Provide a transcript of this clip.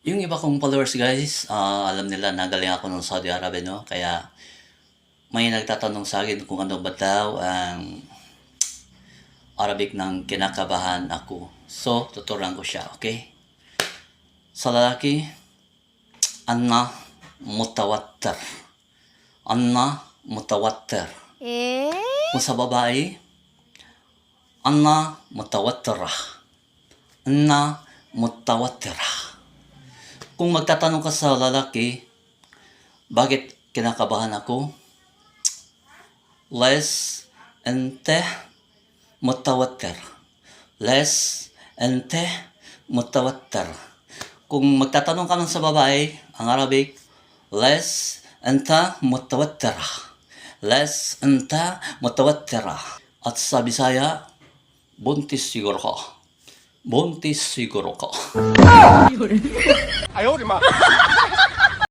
Yung iba kong followers guys, alam nila na galing ako ng Saudi Arabia, no? Kaya may nagtatanong sa akin kung ano ba daw ang Arabic ng kinakabahan ako. So, tuturuan ko siya, okay? Sa lalaki, anna mutawattir. Anna mutawattir. Kung sa babae, anna mutawattirah. Anna mutawattirah. Kung magtatanong ka sa lalaki, bakit kinakabahan ako? Les ente mutawattir. Les ente mutawattir. Kung magtatanong ka lang sa babae, ang Arabic, les enta mutawattirah. Les enta mutawattirah. At sa Bisaya, buntis siguro ka. Buntis siguro ka. 哎呦我的妈！